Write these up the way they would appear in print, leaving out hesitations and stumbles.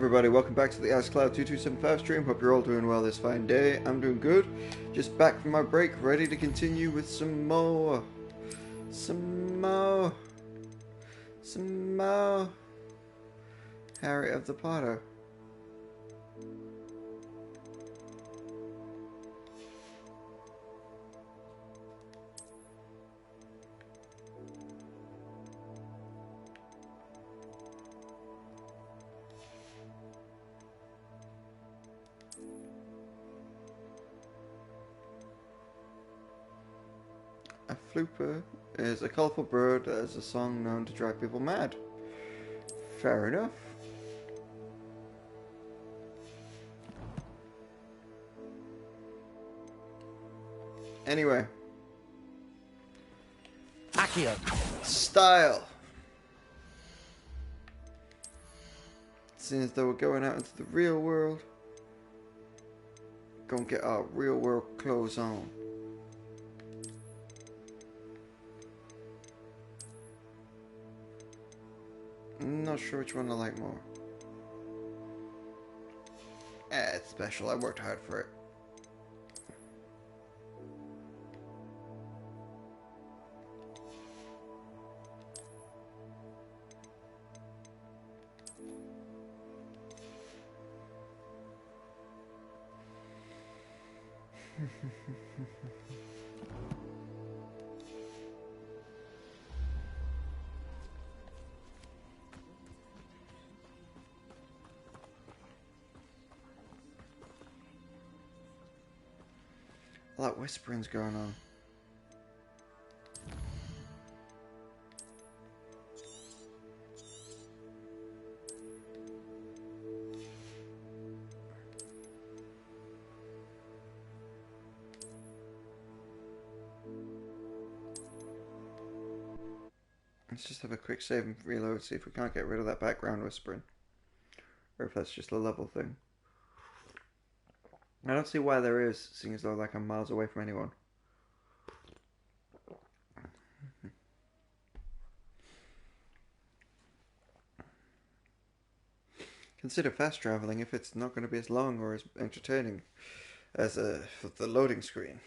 everybody, welcome back to the AskCloud2275 stream. Hope you're all doing well this fine day. I'm doing good. Just back from my break, ready to continue with some more Harry of the Potter. A flooper is a colourful bird that has a song known to drive people mad. Fair enough. Anyway. Accio. Style. Seeing as though we're going out into the real world, go and get our real world clothes on. I'm not sure which one I like more. It's special. I worked hard for it. A lot of whispering's going on. Let's just have a quick save and reload, see if we can't get rid of that background whispering. Or if that's just a level thing. I don't see why there is, seeing as though like I'm miles away from anyone. Consider fast traveling if it's not going to be as long or as entertaining as the loading screen.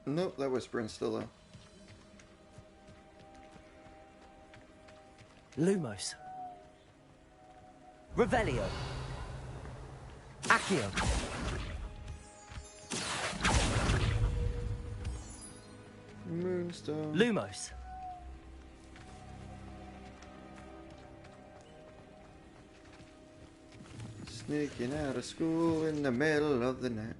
Nope, that whispering's still there. Lumos. Revelio. Accio. Moonstone. Lumos. Sneaking out of school in the middle of the night.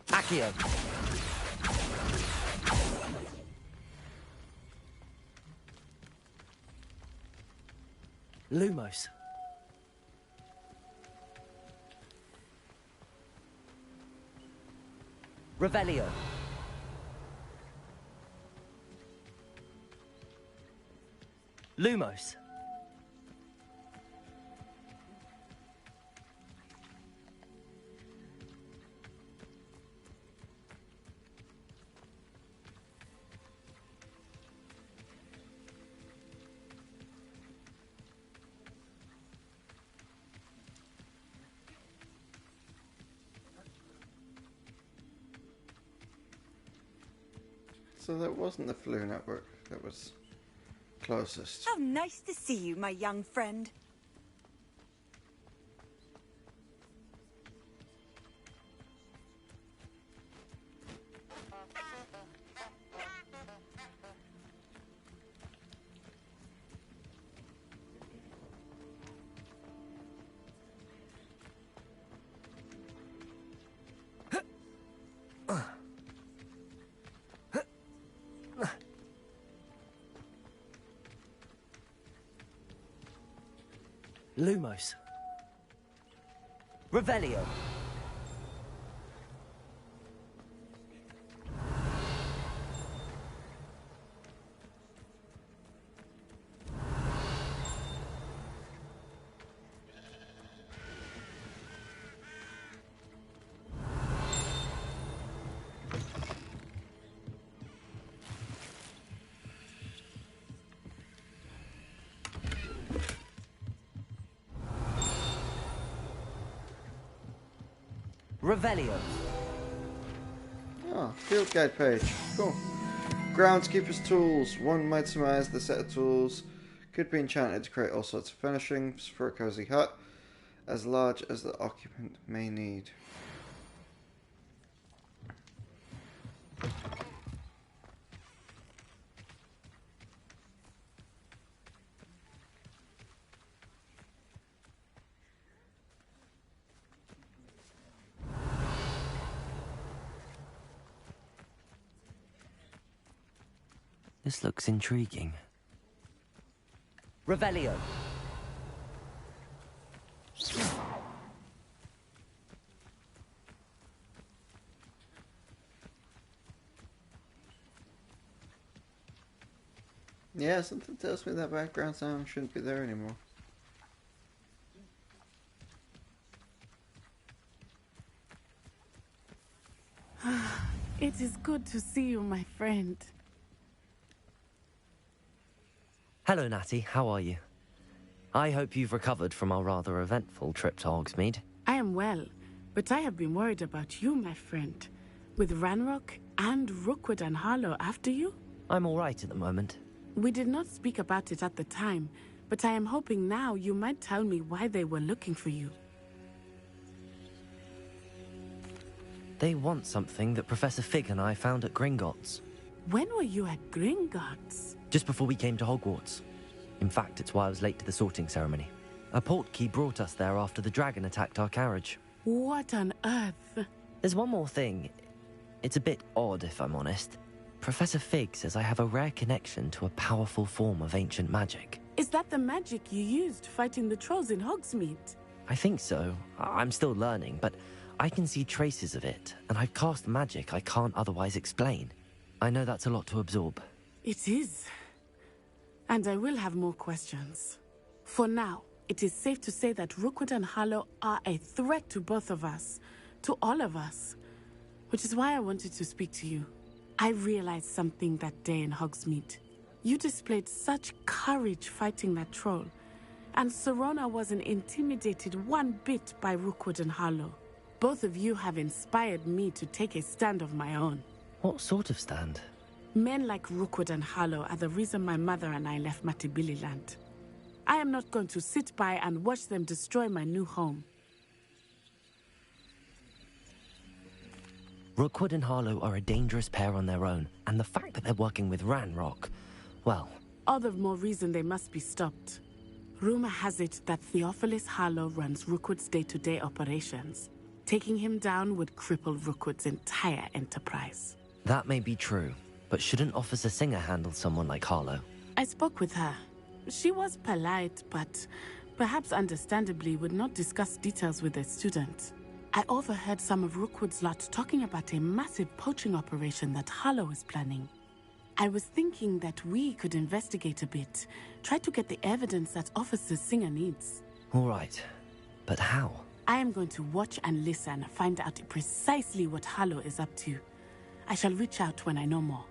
Accio. Lumos. Revelio. Lumos. So that wasn't the Flu Network that was closest. How nice to see you, my young friend. Lumos. Revelio. Revelio. Oh, field guide page. Cool. Groundskeeper's tools. One might surmise the set of tools could be enchanted to create all sorts of furnishings for a cozy hut, as large as the occupant may need. This looks intriguing. Revelio. Yeah, something tells me that background sound shouldn't be there anymore. It is good to see you, my friend. Hello, Natty. How are you? I hope you've recovered from our rather eventful trip to Hogsmeade. I am well, but I have been worried about you, my friend. With Ranrock and Rookwood and Harlow after you? I'm all right at the moment. We did not speak about it at the time, but I am hoping now you might tell me why they were looking for you. They want something that Professor Fig and I found at Gringotts. When were you at Gringotts? Just before we came to Hogwarts. In fact, it's why I was late to the sorting ceremony. A portkey brought us there after the dragon attacked our carriage. What on earth? There's one more thing. It's a bit odd, if I'm honest. Professor Fig says I have a rare connection to a powerful form of ancient magic. Is that the magic you used fighting the trolls in Hogsmeade? I think so. I'm still learning, but I can see traces of it, and I've cast magic I can't otherwise explain. I know that's a lot to absorb. It is. And I will have more questions. For now, it is safe to say that Rookwood and Harlow are a threat to both of us. To all of us. Which is why I wanted to speak to you. I realized something that day in Hogsmeade. You displayed such courage fighting that troll. And Serona wasn't intimidated one bit by Rookwood and Harlow. Both of you have inspired me to take a stand of my own. What sort of stand? Men like Rookwood and Harlow are the reason my mother and I left Matibili land. I am not going to sit by and watch them destroy my new home. Rookwood and Harlow are a dangerous pair on their own, and the fact that they're working with Ranrock, well... All the more reason they must be stopped. Rumor has it that Theophilus Harlow runs Rookwood's day-to-day operations. Taking him down would cripple Rookwood's entire enterprise. That may be true, but shouldn't Officer Singer handle someone like Harlow? I spoke with her. She was polite, but perhaps understandably would not discuss details with a student. I overheard some of Rookwood's lot talking about a massive poaching operation that Harlow is planning. I was thinking that we could investigate a bit, try to get the evidence that Officer Singer needs. All right, but how? I am going to watch and listen, find out precisely what Harlow is up to. I shall reach out when I know more.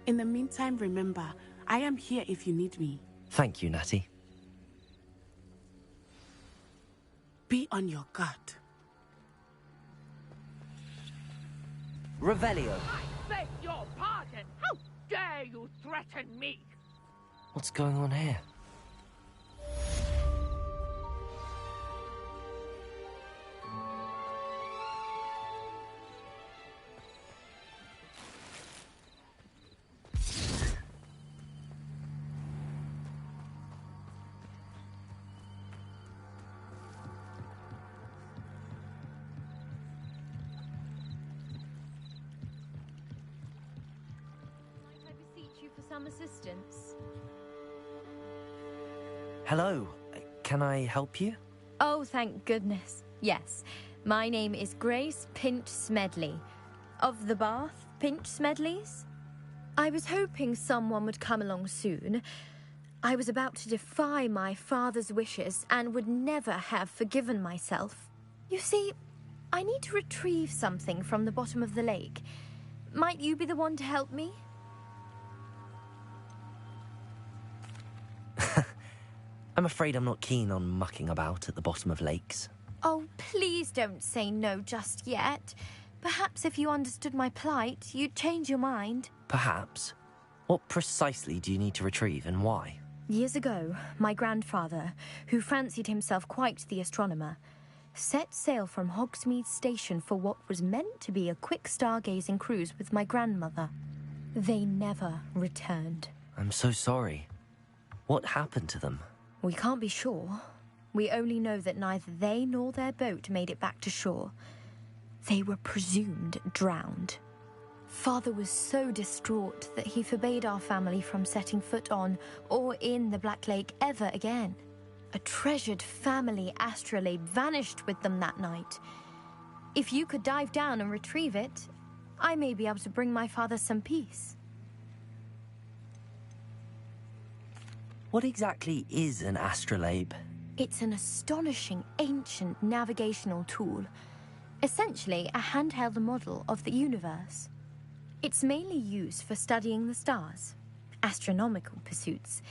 In the meantime, remember, I am here if you need me. Thank you, Natty. Be on your guard. Revelio. I beg your pardon! How dare you threaten me? What's going on here? Some assistance. Hello. can I help you? Oh, thank goodness. Yes. My name is Grace Pinch Smedley. Of the Bath Pinch Smedleys? I was hoping someone would come along soon. I was about to defy my father's wishes and would never have forgiven myself. You see, I need to retrieve something from the bottom of the lake. Might you be the one to help me? I'm afraid I'm not keen on mucking about at the bottom of lakes. Oh, please don't say no just yet. Perhaps if you understood my plight, you'd change your mind. Perhaps. What precisely do you need to retrieve and why? Years ago, my grandfather, who fancied himself quite the astronomer, set sail from Hogsmeade Station for what was meant to be a quick stargazing cruise with my grandmother. They never returned. I'm so sorry. What happened to them? We can't be sure. We only know that neither they nor their boat made it back to shore. They were presumed drowned. Father was so distraught that he forbade our family from setting foot on or in the Black Lake ever again. A treasured family astrolabe vanished with them that night. If you could dive down and retrieve it, I may be able to bring my father some peace. What exactly is an astrolabe? It's an astonishing ancient navigational tool. Essentially, a handheld model of the universe. It's mainly used for studying the stars, astronomical pursuits,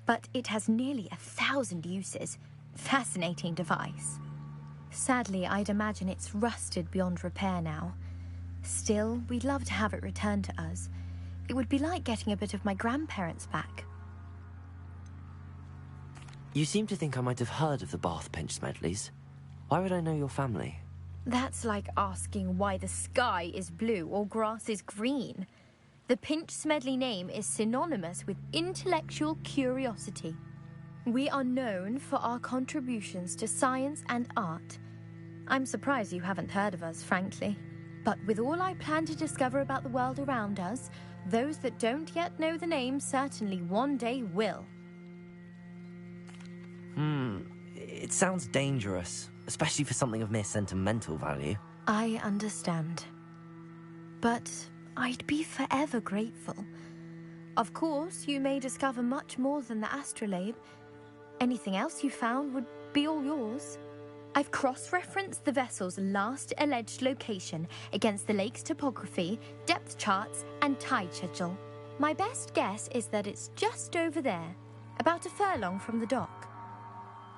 but it has nearly 1,000 uses. Fascinating device. Sadly, I'd imagine it's rusted beyond repair now. Still, we'd love to have it returned to us. It would be like getting a bit of my grandparents back. You seem to think I might have heard of the Bath Pinch Smedleys. Why would I know your family? That's like asking why the sky is blue or grass is green. The Pinch Smedley name is synonymous with intellectual curiosity. We are known for our contributions to science and art. I'm surprised you haven't heard of us, frankly. But with all I plan to discover about the world around us, those that don't yet know the name certainly one day will. It sounds dangerous, especially for something of mere sentimental value. I understand. But I'd be forever grateful. Of course, you may discover much more than the astrolabe. Anything else you found would be all yours. I've cross-referenced the vessel's last alleged location against the lake's topography, depth charts, and tide schedule. My best guess is that it's just over there, about a furlong from the dock.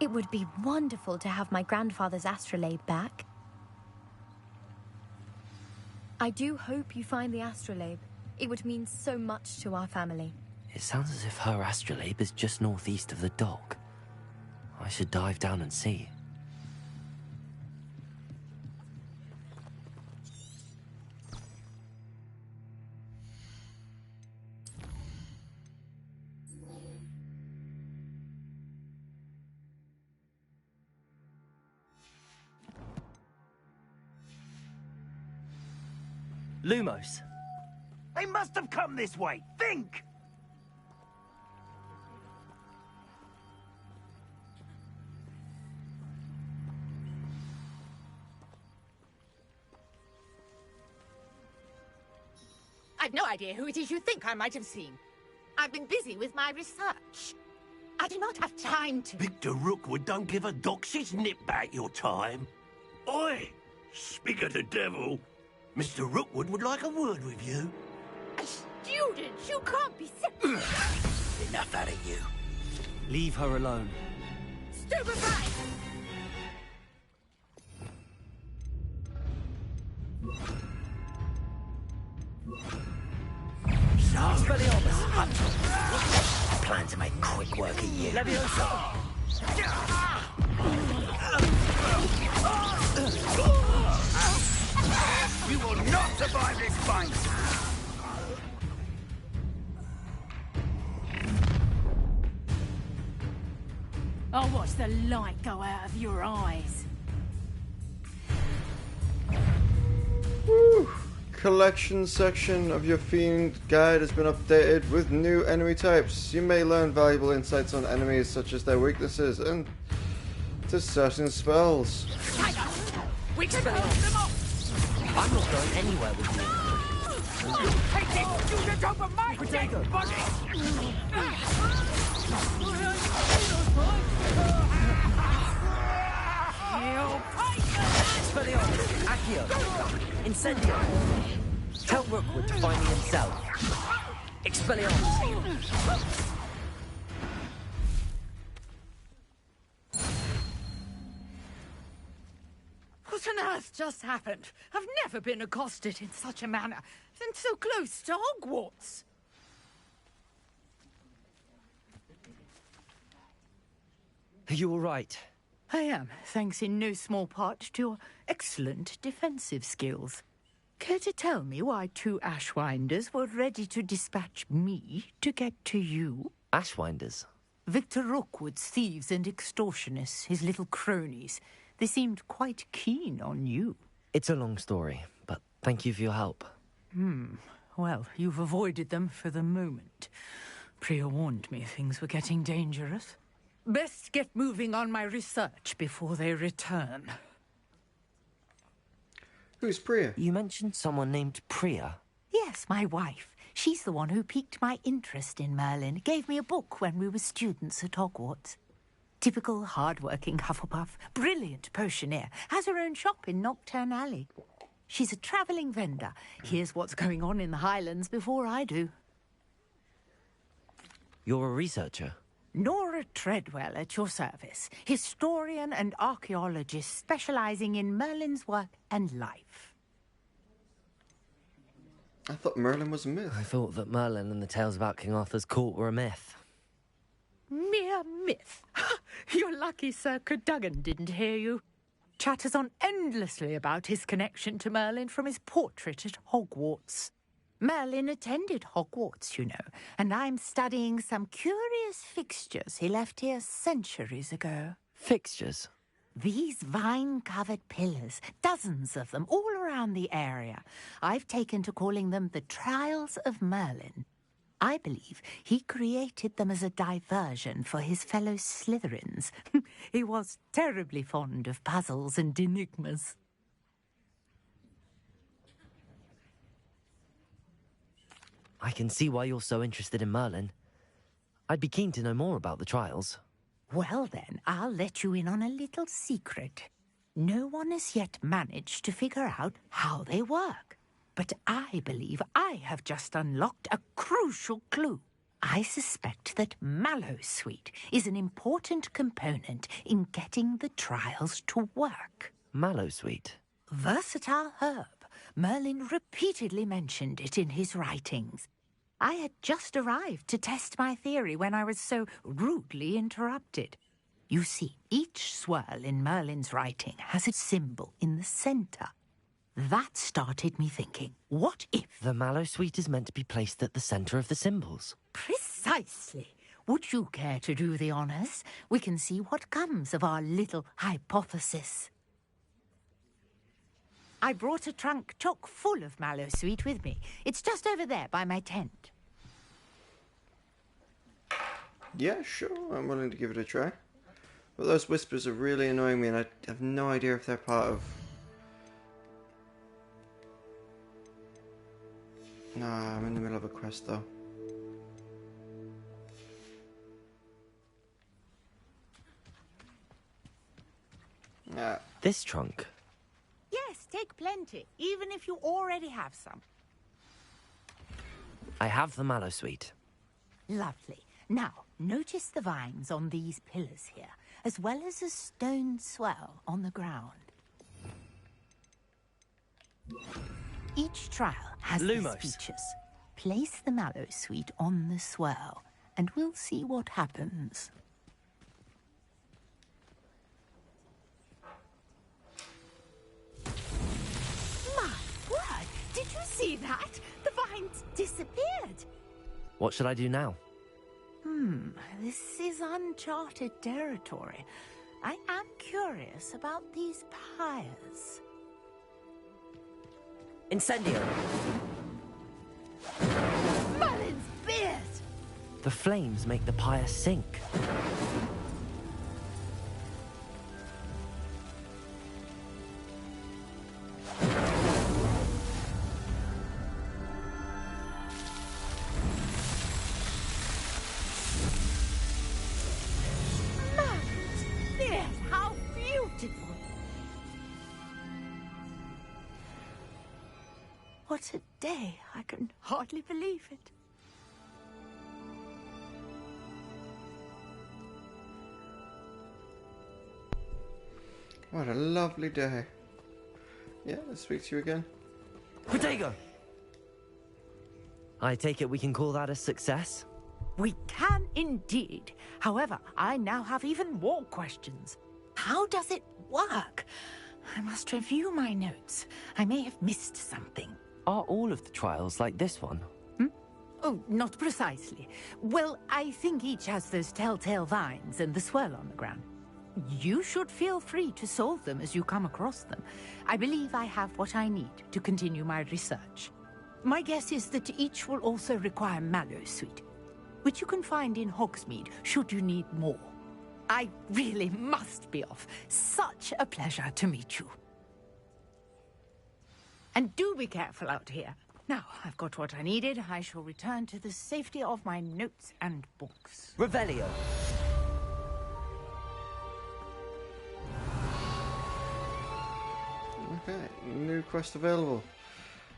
It would be wonderful to have my grandfather's astrolabe back. I do hope you find the astrolabe. It would mean so much to our family. It sounds as if her astrolabe is just northeast of the dock. I should dive down and see. Lumos. They must have come this way. Think! I've no idea who it is you think I might have seen. I've been busy with my research. I do not have time to... Victor Rookwood don't give a doxy's nip back your time. Oi! Speak of the devil. Mr. Rookwood would like a word with you. A student? You can't be serious. Enough out of you. Leave her alone. Stupefied! I plan to make quick work of you. You will not survive this fight! I'll watch the light go out of your eyes. Woo. Collection section of your Fiend guide has been updated with new enemy types. You may learn valuable insights on enemies such as their weaknesses and to certain spells. We can hold them off! I'm not going anywhere with you. You take it! Do the top of my dead body! Expelliarmus, Accio, Incendio. Tell Rookwood to find me himself. Expelliarmus. What on earth just happened? I've never been accosted in such a manner, and so close to Hogwarts. Are you all right? I am, thanks in no small part to your excellent defensive skills. Care to tell me why two Ashwinders were ready to dispatch me to get to you? Ashwinders? Victor Rookwood's thieves and extortionists, his little cronies. They seemed quite keen on you. It's a long story, but thank you for your help. Well, you've avoided them for the moment. Priya warned me things were getting dangerous. Best get moving on my research before they return. Who's Priya? You mentioned someone named Priya. Yes, my wife. She's the one who piqued my interest in Merlin. Gave me a book when we were students at Hogwarts. Typical hard-working Hufflepuff, brilliant potioneer, has her own shop in Nocturne Alley. She's a travelling vendor. Hears what's going on in the Highlands before I do. You're a researcher? Nora Treadwell at your service, historian and archaeologist specialising in Merlin's work and life. I thought Merlin was a myth. I thought that Merlin and the tales about King Arthur's court were a myth. Mere myth. You're lucky Sir Cadogan didn't hear you. Chatters on endlessly about his connection to Merlin from his portrait at Hogwarts. Merlin attended Hogwarts, you know, and I'm studying some curious fixtures he left here centuries ago. Fixtures? These vine-covered pillars, dozens of them, all around the area. I've taken to calling them the Trials of Merlin. I believe he created them as a diversion for his fellow Slytherins. He was terribly fond of puzzles and enigmas. I can see why you're so interested in Merlin. I'd be keen to know more about the trials. Well then, I'll let you in on a little secret. No one has yet managed to figure out how they work. But I believe I have just unlocked a crucial clue. I suspect that Mallowsweet is an important component in getting the trials to work. Mallowsweet? Versatile herb. Merlin repeatedly mentioned it in his writings. I had just arrived to test my theory when I was so rudely interrupted. You see, each swirl in Merlin's writing has a symbol in the centre. That started me thinking, what if... The Mallowsweet is meant to be placed at the centre of the symbols. Precisely. Would you care to do the honours? We can see what comes of our little hypothesis. I brought a trunk chock full of Mallowsweet with me. It's just over there by my tent. Yeah, sure, I'm willing to give it a try. But those whispers are really annoying me and I have no idea if they're part of... Nah, I'm in the middle of a quest though. Ah. This trunk? Yes, take plenty, even if you already have some. I have the Mallowsweet. Lovely. Now, notice the vines on these pillars here, as well as a stone swell on the ground. Each trial has these Lumos. features. Place the Mallowsweet on the swell, and we'll see what happens. My word! Did you see that? The vines disappeared. What should I do now? This is uncharted territory. I am curious about these pyres. Incendio! Merlin's beard! The flames make the pyre sink. What a day. I can hardly believe it. What a lovely day. Yeah, let's speak to you again. Protego! I take it we can call that a success? We can indeed. However, I now have even more questions. How does it work? I must review my notes. I may have missed something. Are all of the trials like this one? Oh, not precisely. Well, I think each has those telltale vines and the swirl on the ground. You should feel free to solve them as you come across them. I believe I have what I need to continue my research. My guess is that each will also require Mallowsweet, which you can find in Hogsmeade should you need more. I really must be off. Such a pleasure to meet you. And do be careful out here. Now, I've got what I needed. I shall return to the safety of my notes and books. Revelio! Okay, new quest available.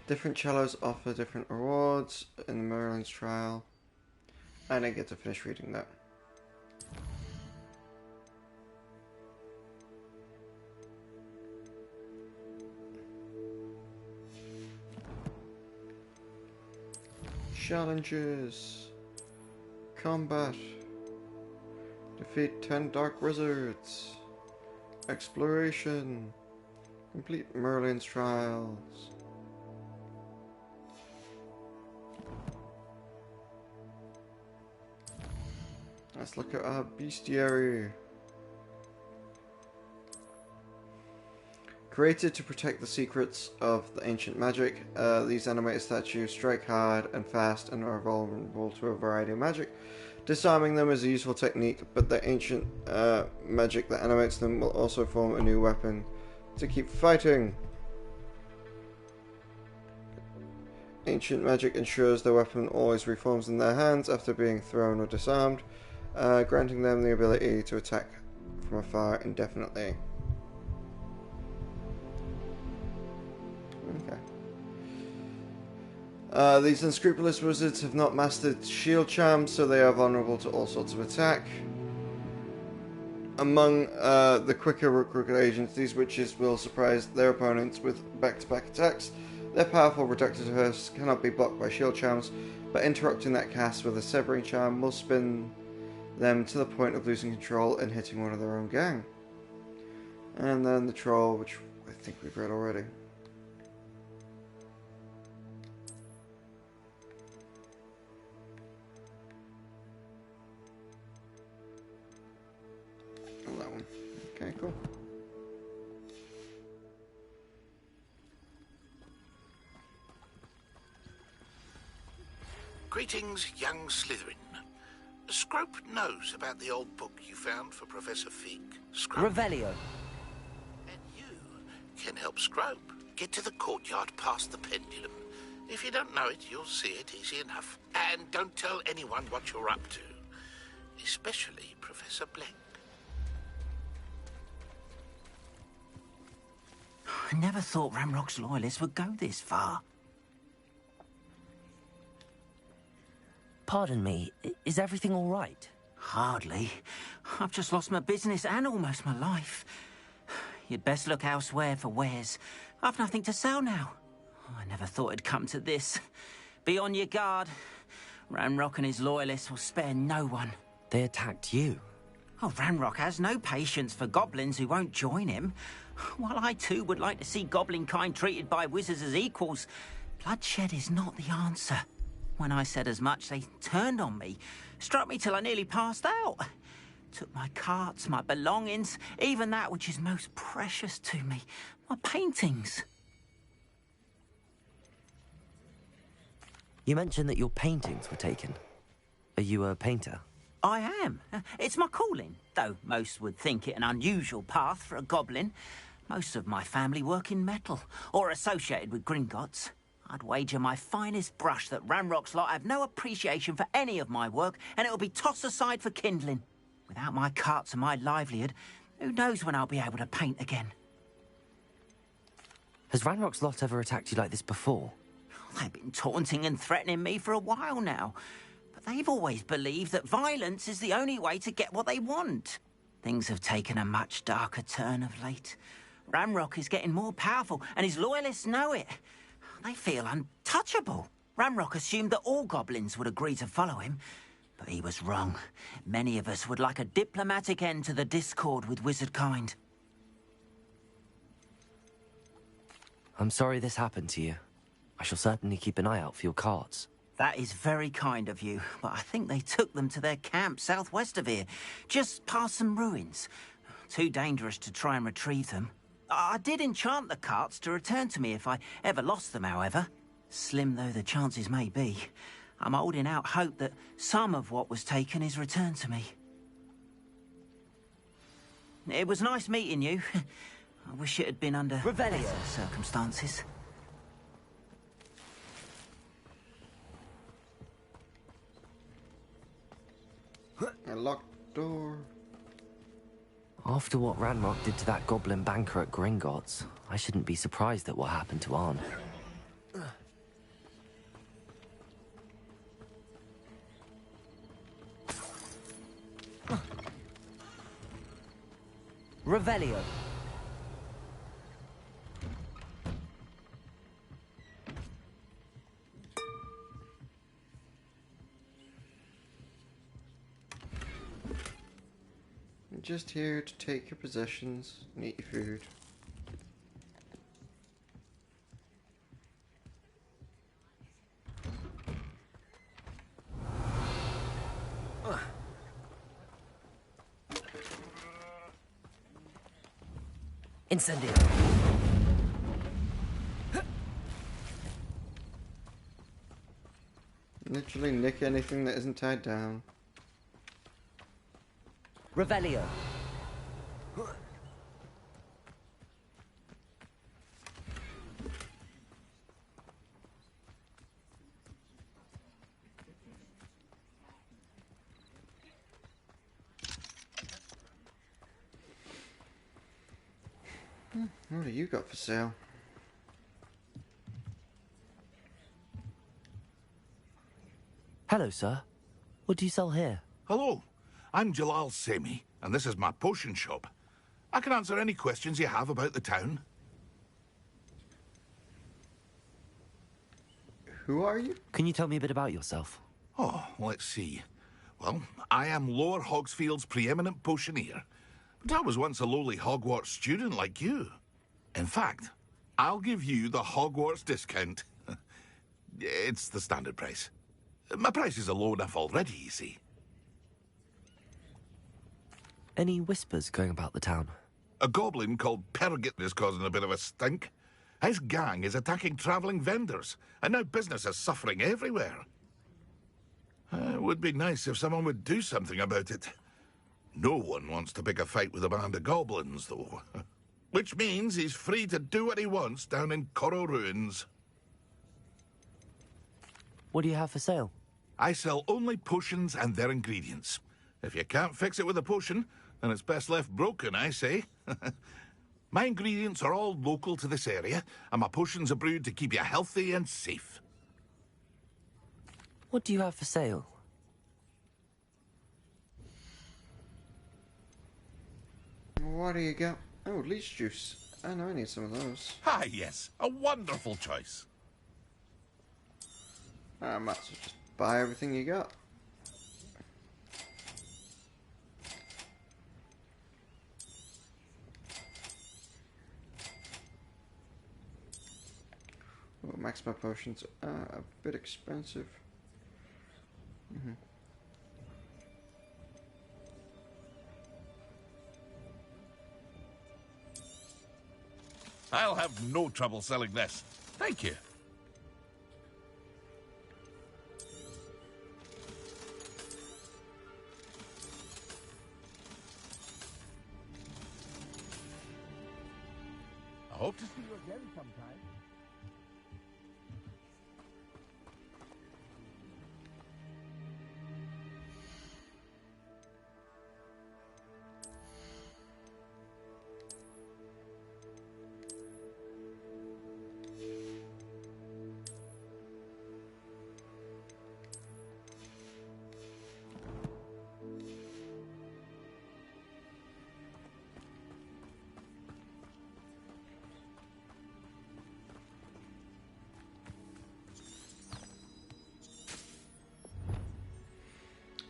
Different cellos offer different rewards in the Merlin's trial. I didn't get to finish reading that. Challenges. Combat. Defeat 10 dark wizards. Exploration. Complete Merlin's trials. Let's look at our bestiary. Created to protect the secrets of the ancient magic, these animated statues strike hard and fast and are vulnerable to a variety of magic. Disarming them is a useful technique, but the ancient magic that animates them will also form a new weapon to keep fighting. Ancient magic ensures the weapon always reforms in their hands after being thrown or disarmed, granting them the ability to attack from afar indefinitely. Okay. These unscrupulous wizards have not mastered shield charms, so they are vulnerable to all sorts of attack. Among the quicker Rook agents, these witches will surprise their opponents with back-to-back attacks. Their powerful reductive bursts cannot be blocked by shield charms, but interrupting that cast with a severing charm will spin them to the point of losing control and hitting one of their own gang. And then the troll, which I think we've read already. Oh, that one. Okay, cool. Greetings, young Slytherin. Scrope knows about the old book you found for Professor Fig. Scrope. Revelio. And you can help Scrope get to the courtyard past the pendulum. If you don't know it, you'll see it easy enough. And don't tell anyone what you're up to. Especially Professor Blank. I never thought Ramrock's loyalists would go this far. Pardon me, is everything all right? Hardly. I've just lost my business and almost my life. You'd best look elsewhere for wares. I've nothing to sell now. I never thought it'd come to this. Be on your guard. Ramrock and his loyalists will spare no one. They attacked you. Oh, Ramrock has no patience for goblins who won't join him. While I too would like to see goblin kind treated by wizards as equals, bloodshed is not the answer. When I said as much, they turned on me, struck me till I nearly passed out. Took my carts, my belongings, even that which is most precious to me, my paintings. You mentioned that your paintings were taken. Are you a painter? I am. It's my calling, though most would think it an unusual path for a goblin. Most of my family work in metal, or associated with Gringotts. I'd wager my finest brush that Ramrock's lot have no appreciation for any of my work, and it'll be tossed aside for kindling. Without my carts and my livelihood, who knows when I'll be able to paint again. Has Ranrock's lot ever attacked you like this before? They've been taunting and threatening me for a while now. But they've always believed that violence is the only way to get what they want. Things have taken a much darker turn of late. Ramrock is getting more powerful, and his loyalists know it. They feel untouchable. Ramrock assumed that all goblins would agree to follow him, but he was wrong. Many of us would like a diplomatic end to the discord with wizard kind. I'm sorry this happened to you. I shall certainly keep an eye out for your carts. That is very kind of you, but I think they took them to their camp southwest of here, just past some ruins. Too dangerous to try and retrieve them. I did enchant the carts to return to me if I ever lost them, however. Slim though the chances may be, I'm holding out hope that some of what was taken is returned to me. It was nice meeting you. I wish it had been under better circumstances. A locked door. After what Ranrock did to that goblin banker at Gringotts, I shouldn't be surprised at what happened to Arn. Revelio. I'm just here to take your possessions and eat your food. Incendio. Literally nick anything that isn't tied down. Revelio. What have you got for sale? Hello, sir. What do you sell here? Hello, I'm Jalal Semi, and this is my potion shop. I can answer any questions you have about the town. Who are you? Can you tell me a bit about yourself? Oh, let's see. Well, I am Lower Hogsfield's preeminent potioneer, but I was once a lowly Hogwarts student like you. In fact, I'll give you the Hogwarts discount. It's the standard price. My prices are low enough already, you see. Any whispers going about the town? A goblin called Pergit is causing a bit of a stink. His gang is attacking travelling vendors, and now business is suffering everywhere. It would be nice if someone would do something about it. No one wants to pick a fight with a band of goblins, though. Which means he's free to do what he wants down in Coral Ruins. What do you have for sale? I sell only potions and their ingredients. If you can't fix it with a potion, then it's best left broken, I say. My ingredients are all local to this area, and my potions are brewed to keep you healthy and safe. What do you have for sale? What do you got? Oh, leech juice. I know I need some of those. Ah, yes. A wonderful choice. I might as well just buy everything you got. Oh, max my potions are a bit expensive. I'll have no trouble selling this. Thank you. I hope to see you again sometime.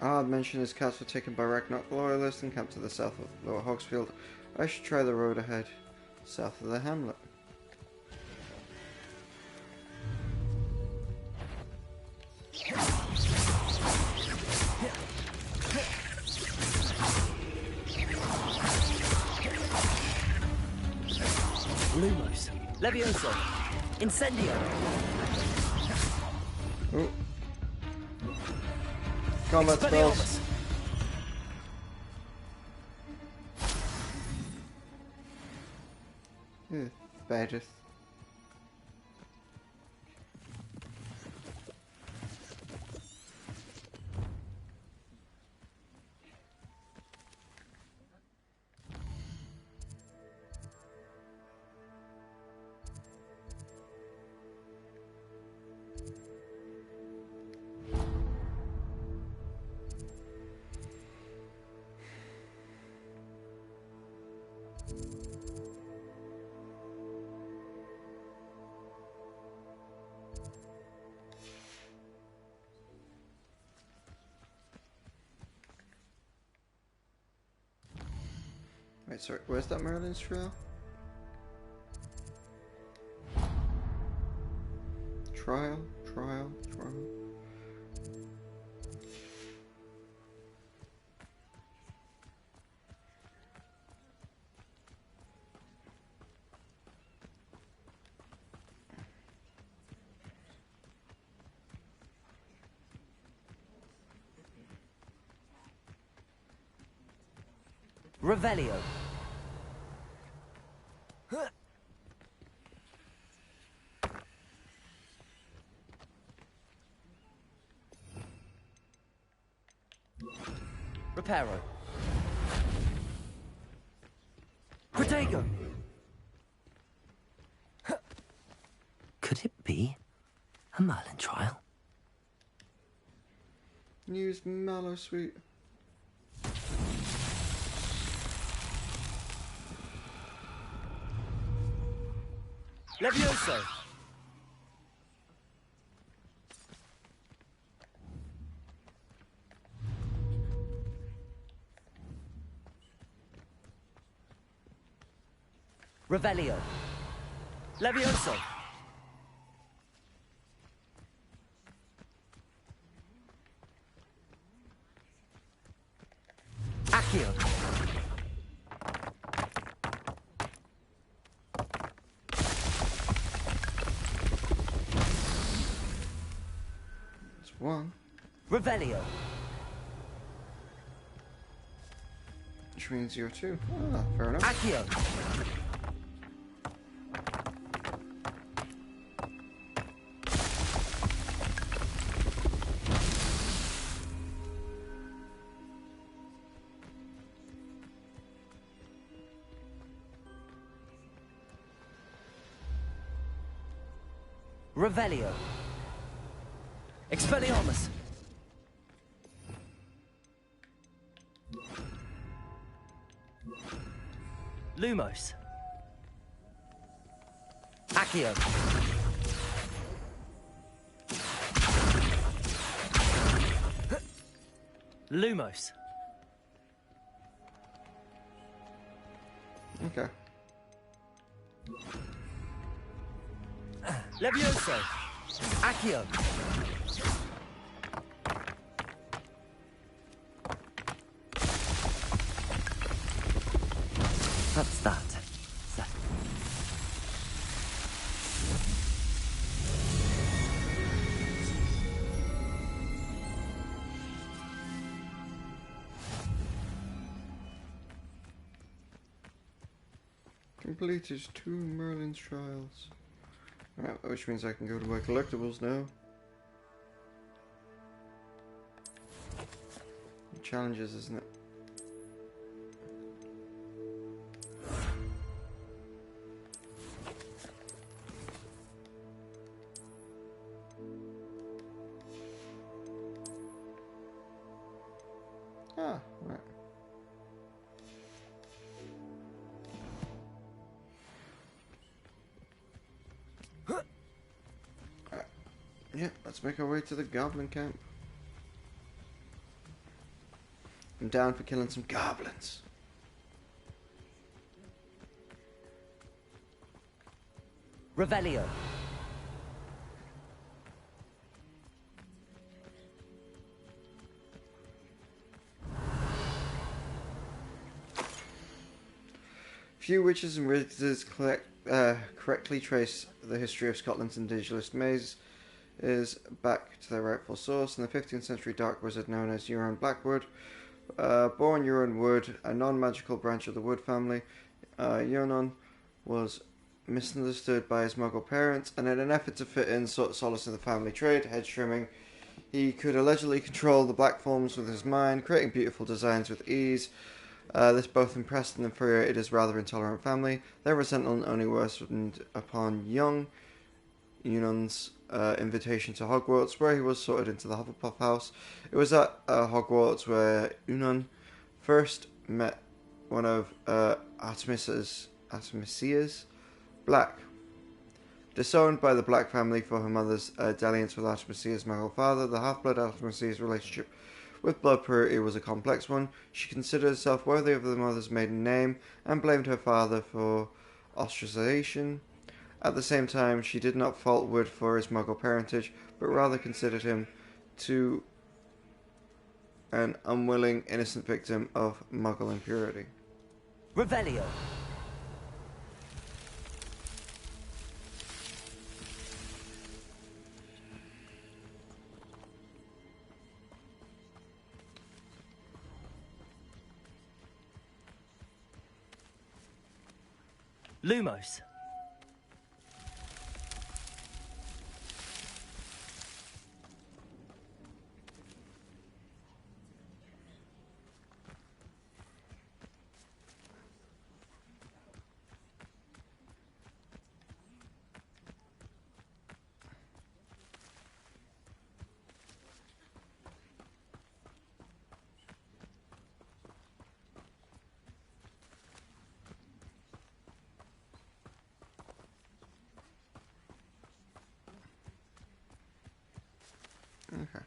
Ah, mentioned his cats were taken by Ragnarok loyalists and camped to the south of Lower Hogsfield. I should try the road ahead, south of the hamlet. Lumos. Levioso. Incendio. Oh. Combat spells. Badges. Wait, sorry, where's that Merlin's trail? Trial. Revelio. Reparo. Protego. Could it be a Merlin trial? Use Mallow Sweet. Levioso. Revelio. Levioso. Accio. That's one. Revelio. Which means you're two. Ah, fair enough. Accio. Revelio. Expelliarmus. Lumos. Accio. Lumos. Okay. Levioso. Accio. That's that. So. Completed 2 Merlin's trials. Alright, which means I can go to my collectibles now. Challenges, isn't it? Ah, right. Yeah, let's make our way to the Goblin camp. I'm down for killing some goblins. Revelio. Few witches and wizards correctly trace the history of Scotland's indigenous mazes back to their rightful source. In the 15th century, dark wizard known as Euron Blackwood, born Euron Wood, a non-magical branch of the Wood family, Euron was misunderstood by his Muggle parents, and in an effort to fit in, sought solace in the family trade, hedge trimming. He could allegedly control the black forms with his mind, creating beautiful designs with ease. This both impressed and infuriated his rather intolerant family. Their resentment only worsened upon young Euron's invitation to Hogwarts, where he was sorted into the Hufflepuff house. It was at Hogwarts where Euron first met one of Artemisia's Black. Disowned by the Black family for her mother's dalliance with Artemisia's Muggle father, the half-blood Artemisia's relationship with blood purity was a complex one. She considered herself worthy of the mother's maiden name and blamed her father for ostracization. At the same time, she did not fault Wood for his Muggle parentage, but rather considered him to an unwilling, innocent victim of Muggle impurity. Revelio. Lumos. Okay.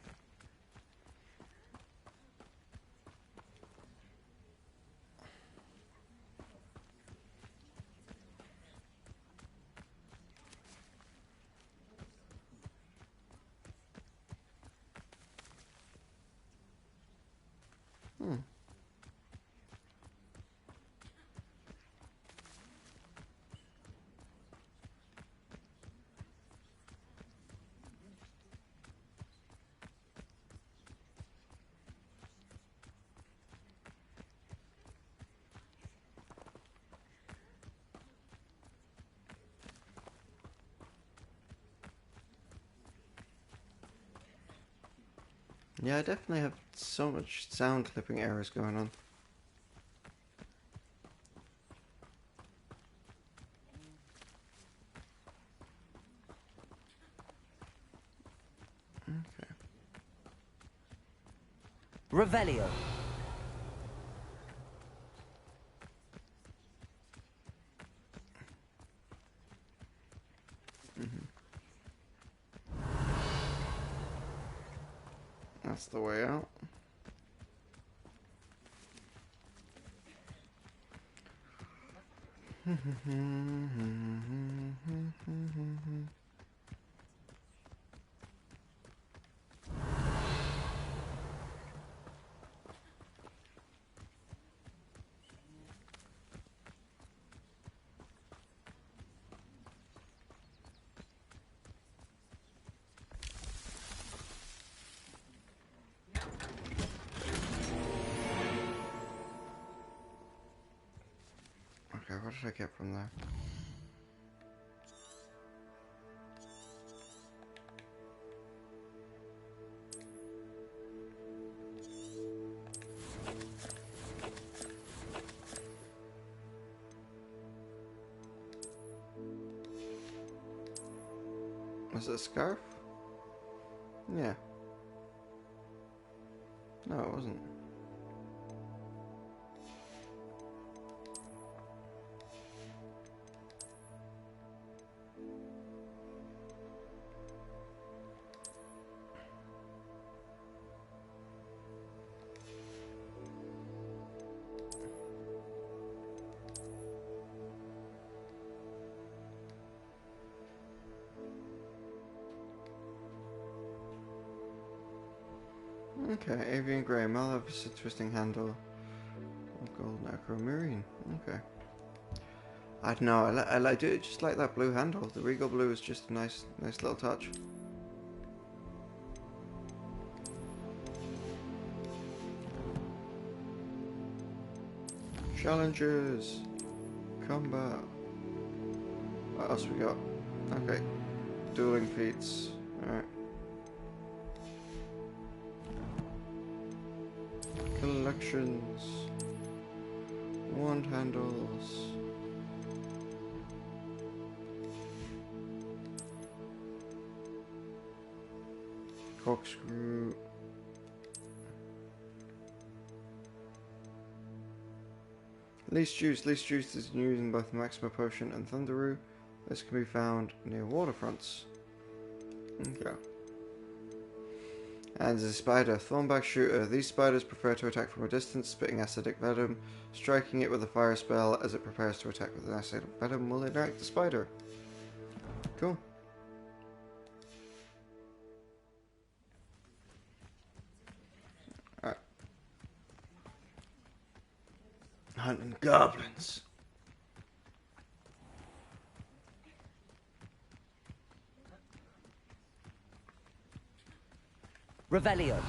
Yeah, I definitely have so much sound clipping errors going on. Okay. Revelio. That's the way out. Okay, what did I get from there? Was it a scarf? Yeah. No, it wasn't. Okay, avian grey, Maleficent twisting handle. Golden aquamarine. Okay. I don't know. I do just like that blue handle. The regal blue is just a nice little touch. Challenges. Combat. What else we got? Okay. Dueling feats. Alright. Collections. Wand handles. Corkscrew. Least juice is used in both Maxima Potion and Thunderoo. This can be found near waterfronts. Okay. And there's a spider, Thornback Shooter. These spiders prefer to attack from a distance, spitting acidic venom. Striking it with a fire spell as it prepares to attack with an acidic venom will ignite the spider. Cool. Alright. Hunting goblins. Revelio.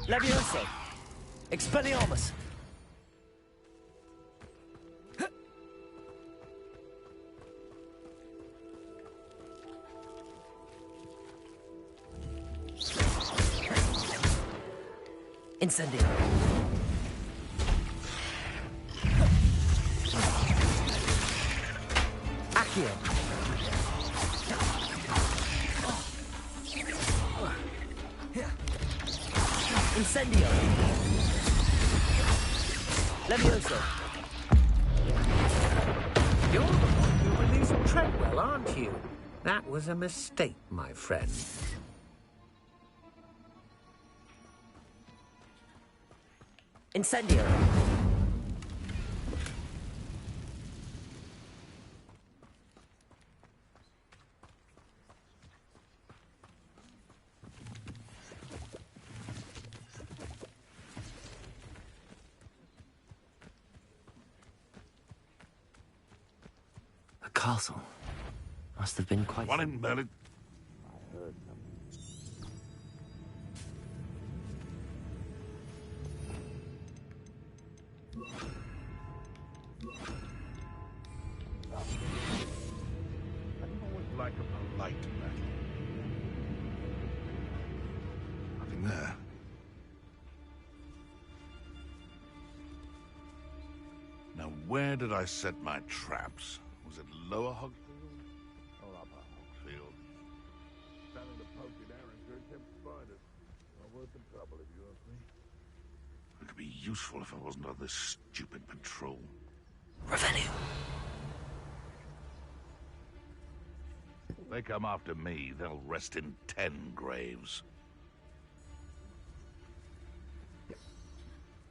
Levioso. Expelliarmus. Incendio. Accio. Incendio. Levioso. You're the one who released Treadwell, aren't you? That was a mistake, my friend. Incendio. A castle. Must have been quite... One in Merlin. Like a polite man. Nothing there. Now, where did I set my traps? Was it lower Hogfield or upper Hogfield? Standing to poke in arrows very tempt spiders. Not worth the trouble, if you ask me. It could be useful if I wasn't on this stupid patrol. Revelio. If they come after me, they'll rest in 10 graves.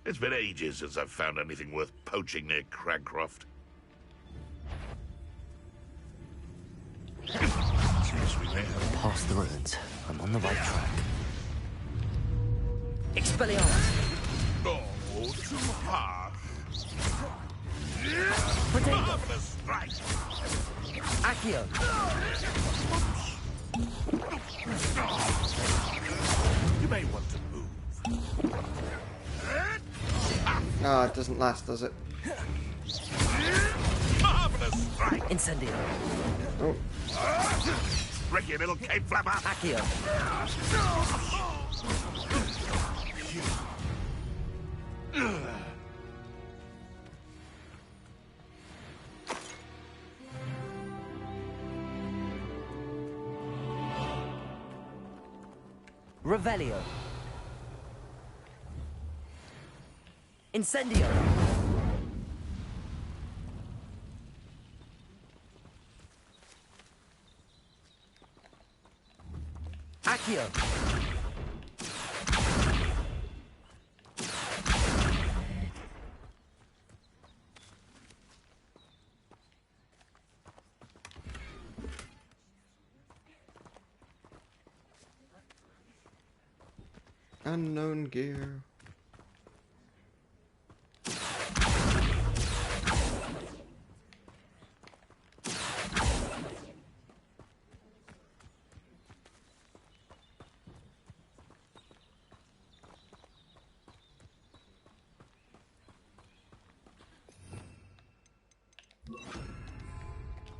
It's been ages since I've found anything worth poaching near Cragcroft. Seems we may have Past the ruins. I'm on the right track. Expelliarmus. Oh, too harsh. Potato. Marvelous strike. Accio. You may want to move. No, it doesn't last, does it? Marvelous strike. Incendio. Oh. Break your little cape flapper. Accio. Revelio. Incendio. Accio! Unknown gear.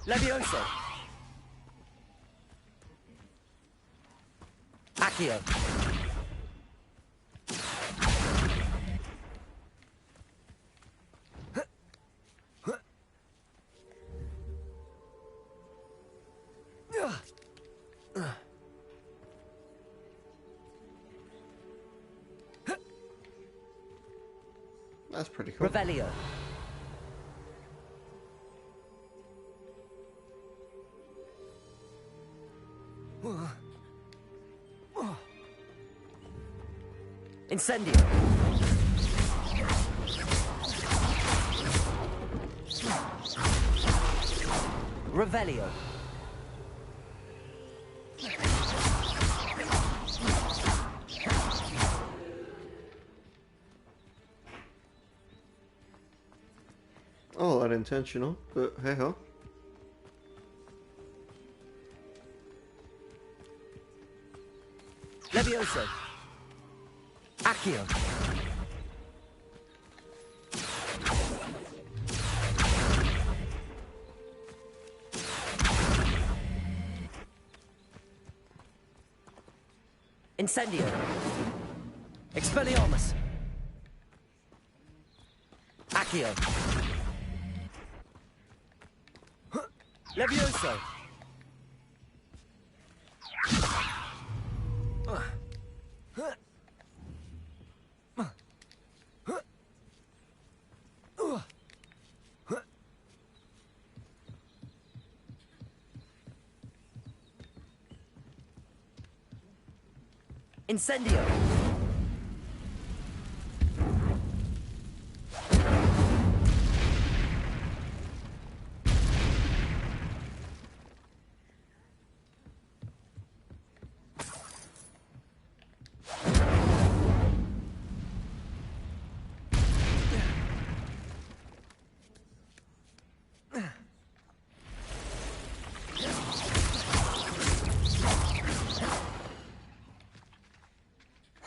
Levioso! Accio! That's pretty cool. Revelio! Incendio! Revelio! All unintentional, but hey ho. Levioso! Accio! Incendio! Expelliarmus! Accio! Levioso! Incendio!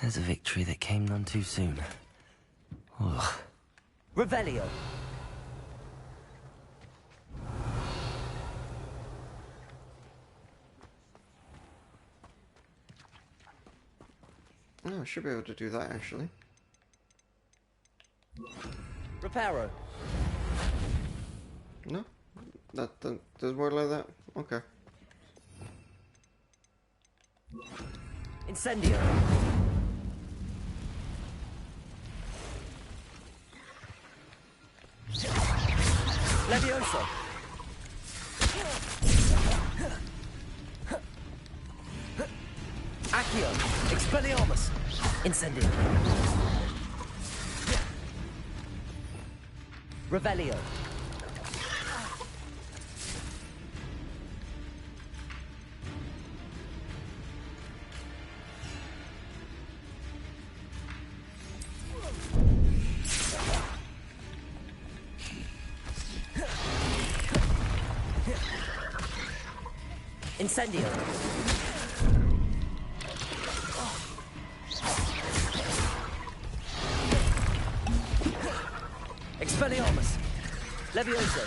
There's a victory that came none too soon. Ugh. Revelio! Oh, I should be able to do that actually. Reparo! No? That doesn't work like that? Okay. Incendio! Levioso! Accio! Expelliarmus! Incendio! Revelio! Incendio! Expelliarmus! Levioso!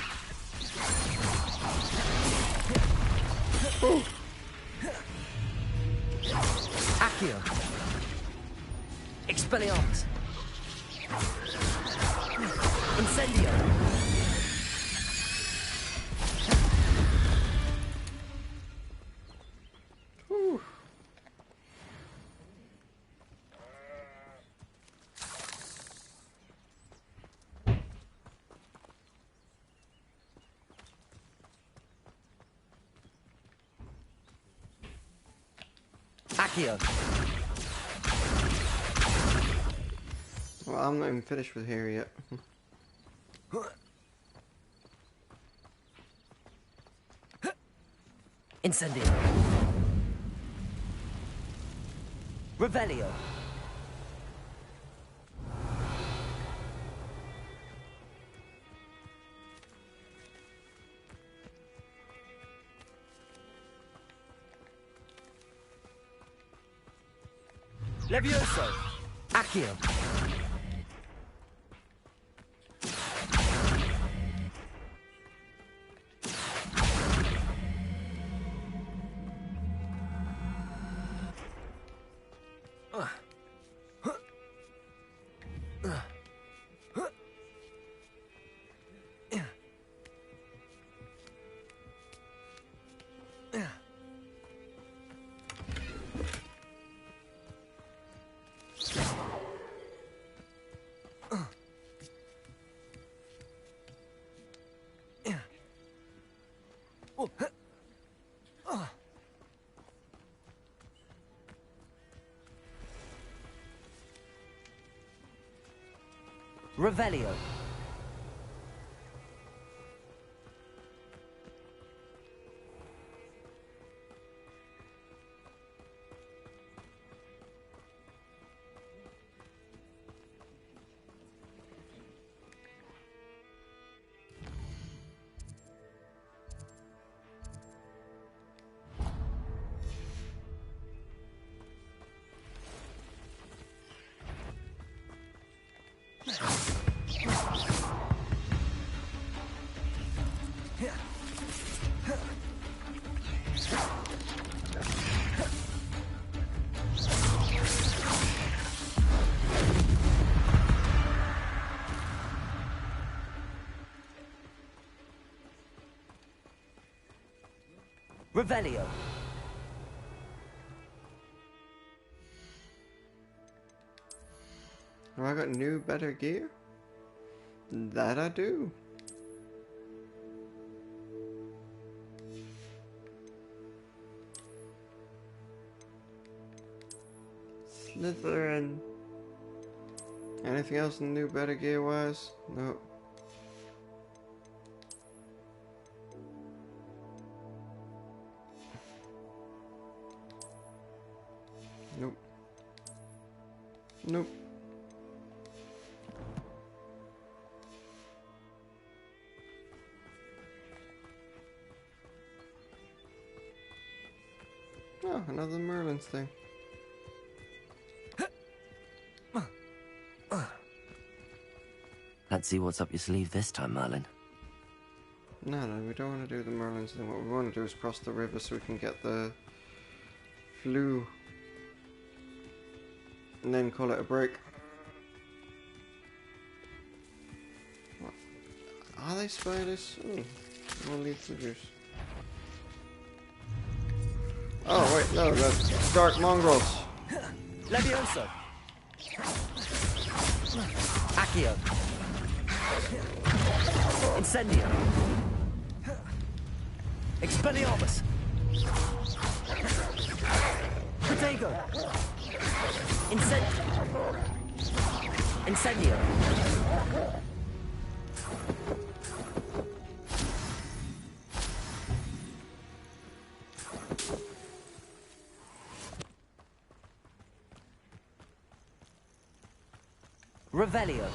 Accio! Expelliarmus! Incendio! Accio. Well, I'm not even finished with here yet. Incendio. Revelio. Levioso. Accio. Revelio. Revelio. Have I got new, better gear? That I do. Slytherin. Anything else in new, better gear wise? No. Nope. Nope. Oh, another Merlin's thing. Let's see what's up your sleeve this time, Merlin. No, we don't want to do the Merlin's thing. What we want to do is cross the river so we can get the flu. And then call it a break. What? Are they spiders? Oh, we'll leave the juice. Oh wait, no, that's dark mongrels. Levioso. Accio. Incendio. Expelliarmus. Protego. Incendio. Revelio.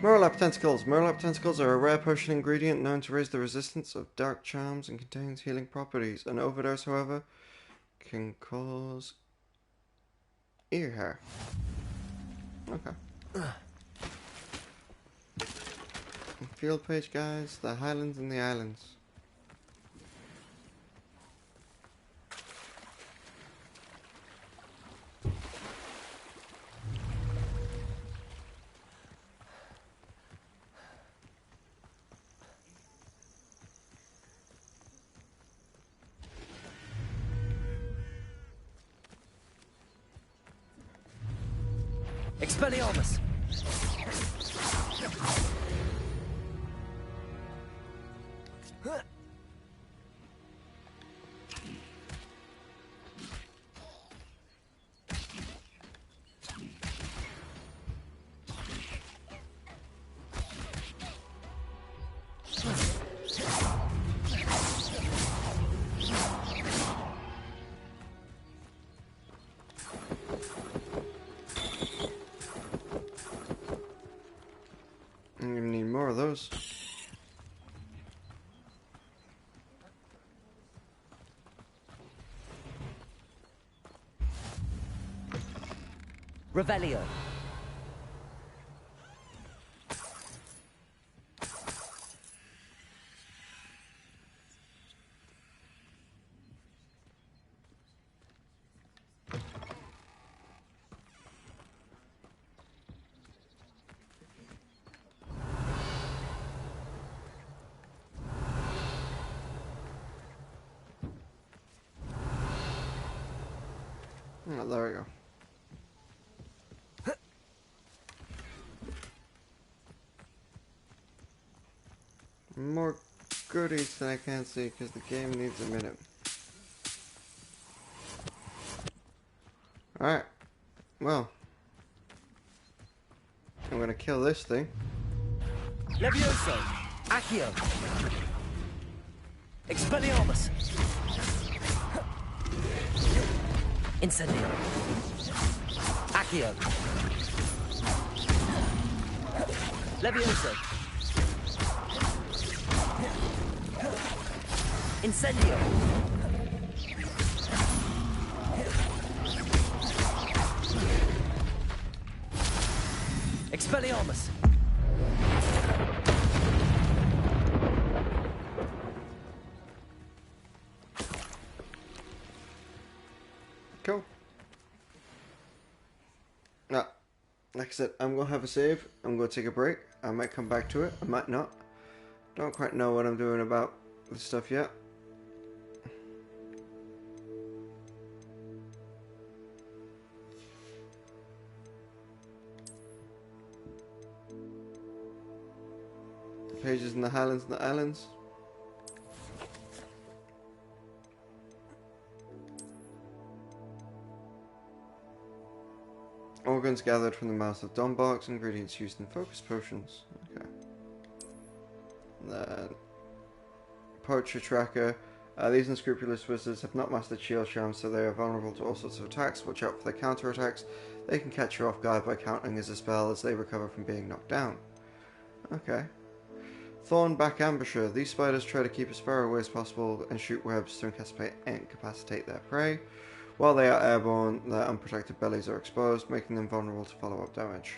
Murlap tentacles. Murlap tentacles are a rare potion ingredient known to raise the resistance of dark charms and contains healing properties. An overdose, however, can cause ear hair. Okay. Field page, guys. The Highlands and the Islands. Expelliarmus. I'm gonna need more of those. Revelio. Oh, there we go. More goodies that I can't see because the game needs a minute. Alright. Well. I'm gonna kill this thing. Levioso. Accio. Expelliarmus. Incendio. Accio. Levioso. Incendio. Expelliarmus. Cool. Now, like I said, I'm going to have a save. I'm going to take a break. I might come back to it. I might not. Don't quite know what I'm doing about this stuff yet. Pages in the Highlands and the Islands. Organs gathered from the mouth of Dombarks, ingredients used in focus potions. Okay. Then, Poacher Tracker. These unscrupulous wizards have not mastered shield charms, so they are vulnerable to all sorts of attacks. Watch out for their counter attacks. They can catch you off guard by countering as a spell as they recover from being knocked down. Okay. Thornback Ambusher. These spiders try to keep as far away as possible and shoot webs to incapacitate their prey. While they are airborne, their unprotected bellies are exposed, making them vulnerable to follow-up damage.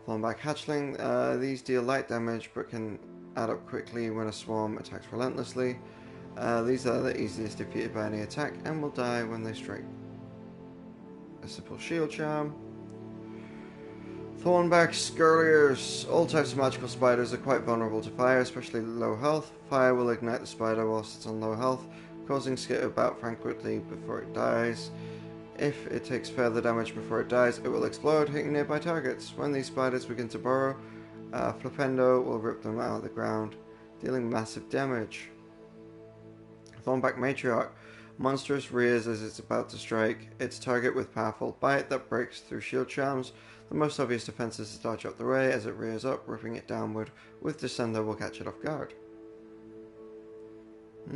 Thornback Hatchling. These deal light damage but can add up quickly when a swarm attacks relentlessly. These are the easiest defeated by any attack and will die when they strike. A simple shield charm. Thornback Skirliers. All types of magical spiders are quite vulnerable to fire, especially low health. Fire will ignite the spider whilst it's on low health, causing skit about frantically before it dies. If it takes further damage before it dies, it will explode, hitting nearby targets. When these spiders begin to burrow, Flipendo will rip them out of the ground, dealing massive damage. Thornback Matriarch. Monstrous rears as it's about to strike its target with powerful bite that breaks through shield charms. The most obvious defense is to dodge out the way as it rears up, ripping it downward. With Descender will catch it off guard.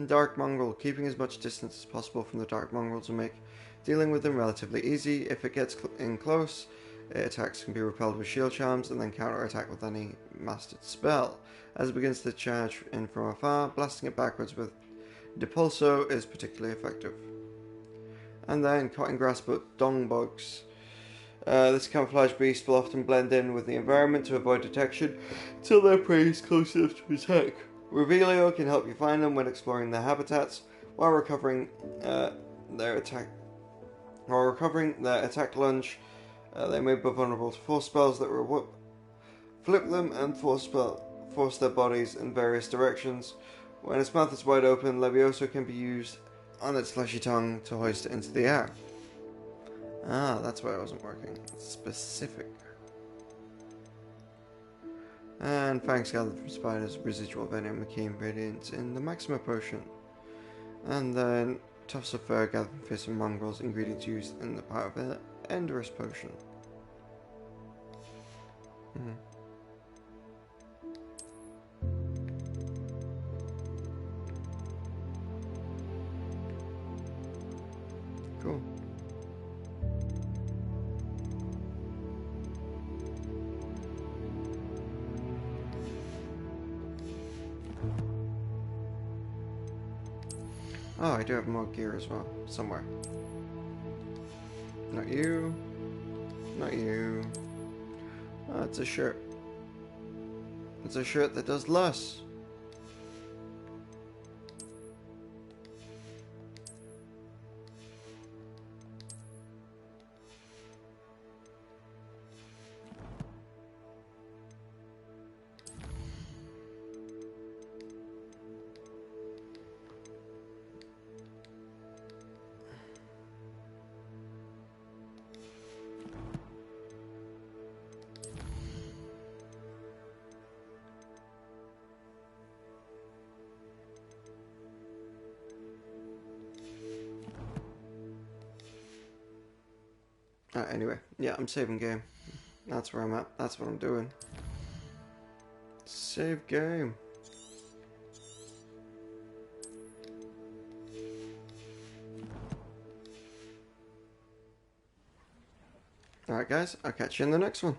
Dark Mongrel. Keeping as much distance as possible from the Dark Mongrel to make dealing with them relatively easy. If it gets in close, attacks can be repelled with shield charms and then counter-attack with any mastered spell. As it begins to charge in from afar, blasting it backwards with Depulso is particularly effective. And then Cotton Grass but Dong Bugs. This camouflage beast will often blend in with the environment to avoid detection until their prey is close enough to attack. Revelio can help you find them when exploring their habitats while recovering their attack lunge. They may be vulnerable to force spells that will flip them and force their bodies in various directions. When its mouth is wide open, Levioso can be used on its fleshy tongue to hoist it into the air. Ah, that's why it wasn't working. It's specific. And fangs gathered from spiders, residual venom and key ingredients in the Maxima potion. And then tufts of fur gathered from fish and mongrels, ingredients used in the part of the Immerse potion. Cool. Oh, I do have more gear as well, somewhere. Not you. Not you. Oh, it's a shirt. It's a shirt that does less. Anyway, yeah, I'm saving game. That's where I'm at. That's what I'm doing. Save game. Alright guys, I'll catch you in the next one.